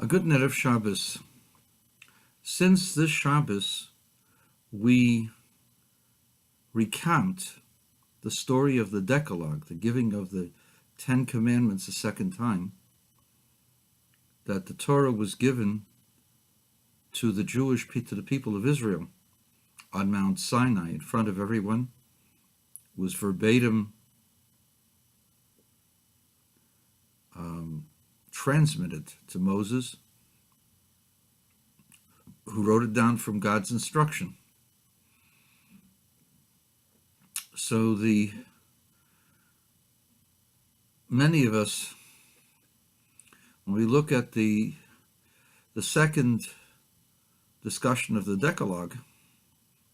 A good night of Shabbos. Since this Shabbos, we recount the story of the Decalogue, the giving of the 10 Commandments a second time, that the Torah was given to the people of Israel on Mount Sinai in front of everyone, was verbatim transmitted to Moses, who wrote it down from God's instruction. So many of us, when we look at the second discussion of the Decalogue,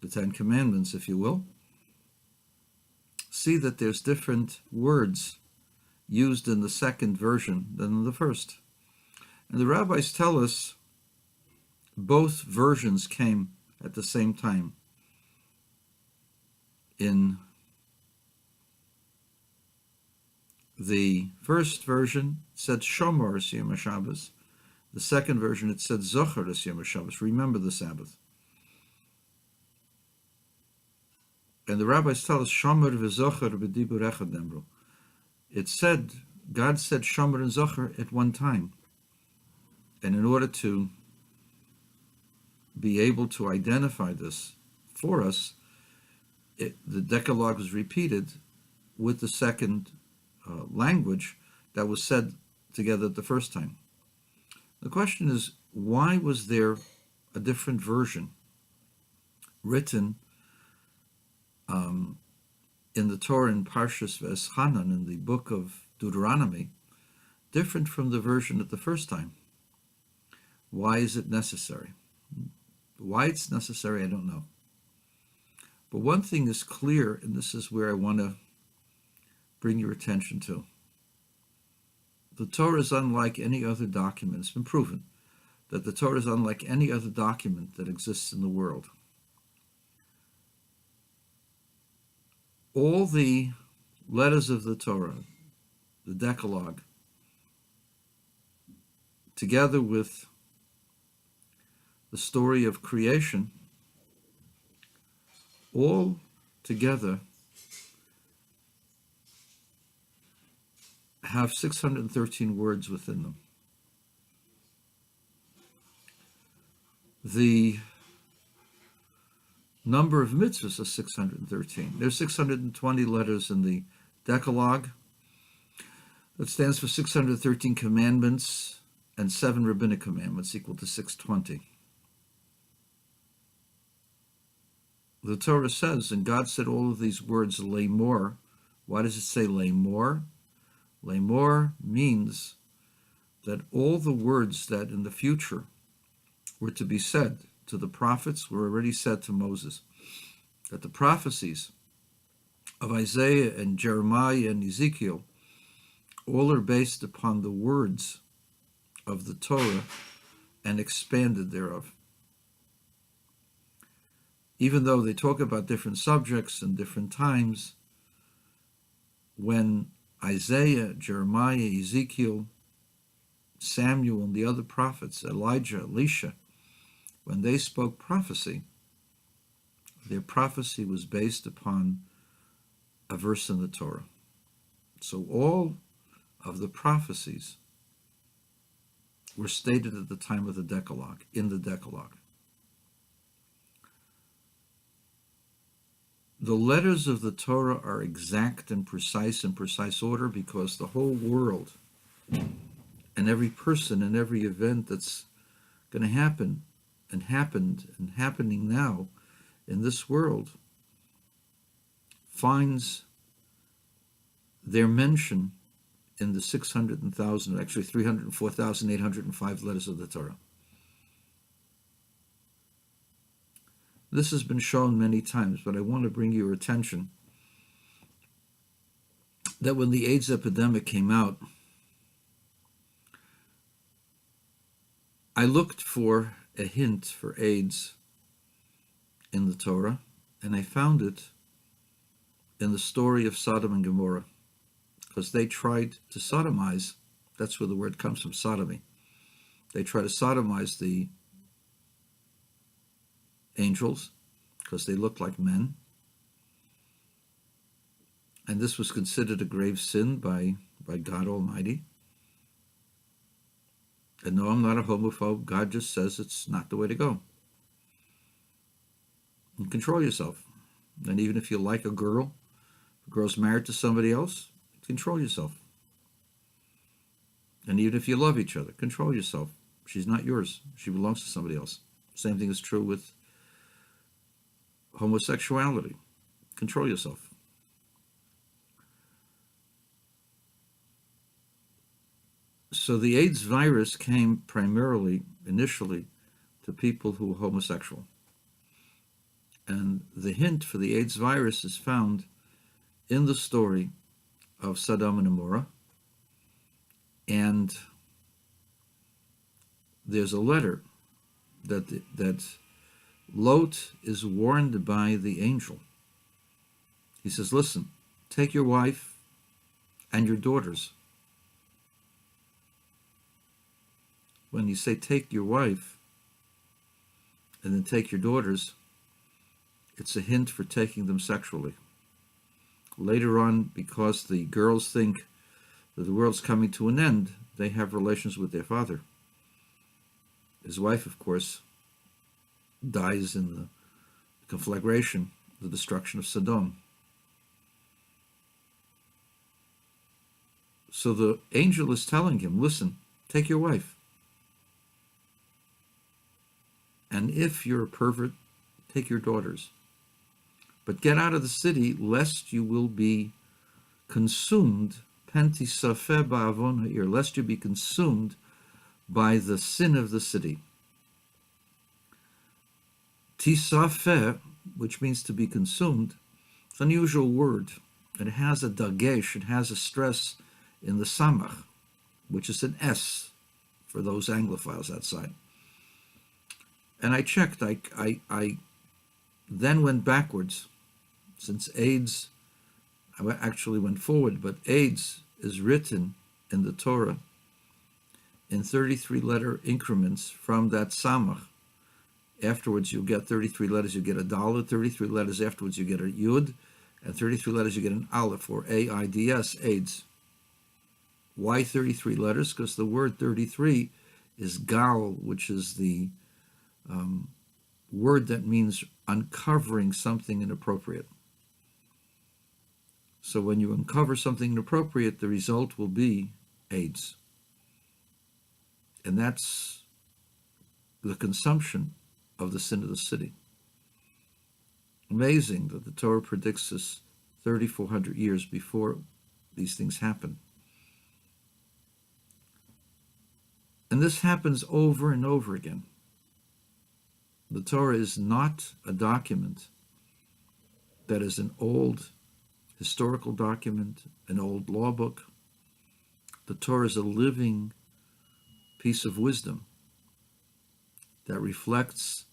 the 10 Commandments, if you will, see that there's different words used in the second version than in the first. And the rabbis tell us both versions came at the same time. In the first version, it said Shomor es Yom HaShabbos. The second version, it said Zocher es Yom HaShabbos, remember the Sabbath. And the rabbis tell us, Shomer v'Zocher b'dibur echad nemru. It said, God said Shomer and Zocher at one time. And in order to be able to identify this for us, the Decalogue was repeated with the second language that was said together the first time. The question is, why was there a different version written in the Torah in Parshas V'Eschanan, in the book of Deuteronomy, different from the version at the first time? Why is it necessary? Why it's necessary, I don't know. But one thing is clear, and this is where I want to bring your attention to. The Torah is unlike any other document. It's been proven that the Torah is unlike any other document that exists in the world. All the letters of the Torah, the Decalogue, together with the story of creation, all together have 613 words within them. The number of mitzvahs is 613. There's 620 letters in the Decalogue. That stands for 613 commandments and 7 rabbinic commandments, equal to 620. The Torah says, and God said all of these words, lemor. Why does it say lemor? Lemor means that all the words that in the future were to be said to the prophets were already said to Moses. That the prophecies of Isaiah and Jeremiah and Ezekiel all are based upon the words of the Torah and expanded thereof. Even though they talk about different subjects and different times, when Isaiah, Jeremiah, Ezekiel, Samuel, and the other prophets, Elijah, Elisha, when they spoke prophecy, their prophecy was based upon a verse in the Torah. So all of the prophecies were stated at the time of the Decalogue, in the Decalogue. The letters of the Torah are exact and precise in precise order because the whole world and every person and every event that's going to happen and happened and happening now in this world finds their mention in the 600,000, actually 304,805 letters of the Torah. This has been shown many times, but I want to bring your attention that when the AIDS epidemic came out, I looked for a hint for AIDS in the Torah, and I found it in the story of Sodom and Gomorrah, because they tried to sodomize. That's where the word comes from, sodomy. They try to sodomize the angels because they look like men. And this was considered a grave sin by God Almighty. And no, I'm not a homophobe. God just says it's not the way to go. And control yourself. And even if you like a girl married to somebody else, control yourself. And even if you love each other, control yourself. She's not yours. She belongs to somebody else. Same thing is true with homosexuality. Control yourself. So the AIDS virus came primarily, initially, to people who were homosexual. And the hint for the AIDS virus is found in the story of Sodom and Gomorrah. And there's a letter that Lot is warned by the angel. He says, listen, take your wife and your daughters. When you say take your wife and then take your daughters, it's a hint for taking them sexually. Later on, because the girls think that the world's coming to an end, they have relations with their father. His wife, of course, dies in the conflagration, the destruction of Sodom. So the angel is telling him, listen, take your wife. And if you're a pervert, take your daughters. But get out of the city, lest you will be consumed, pentisafeh ba'avon ha'ir, lest you be consumed by the sin of the city. Tisafeh, which means to be consumed, it's an unusual word. It has a dagesh, it has a stress in the samach, which is an S for those Anglophiles outside. And I checked, I then went backwards, since AIDS, I actually went forward, but AIDS is written in the Torah in 33-letter increments from that samach. Afterwards, you'll get 33 letters, you get a dollar. 33 letters afterwards, you get a yud. And 33 letters, you get an aleph, or AIDS, AIDS. Why 33 letters? Because the word 33 is gal, which is the word that means uncovering something inappropriate. So when you uncover something inappropriate, the result will be AIDS. And that's the consumption of the sin of the city. Amazing that the Torah predicts this 3,400 years before these things happen. And this happens over and over again. The Torah is not a document that is an old historical document, an old law book. The Torah is a living piece of wisdom that reflects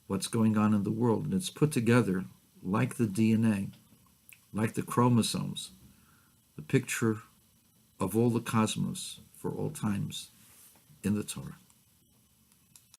what's going on in the world. And it's put together like the DNA, like the chromosomes, the picture of all the cosmos for all times in the Torah.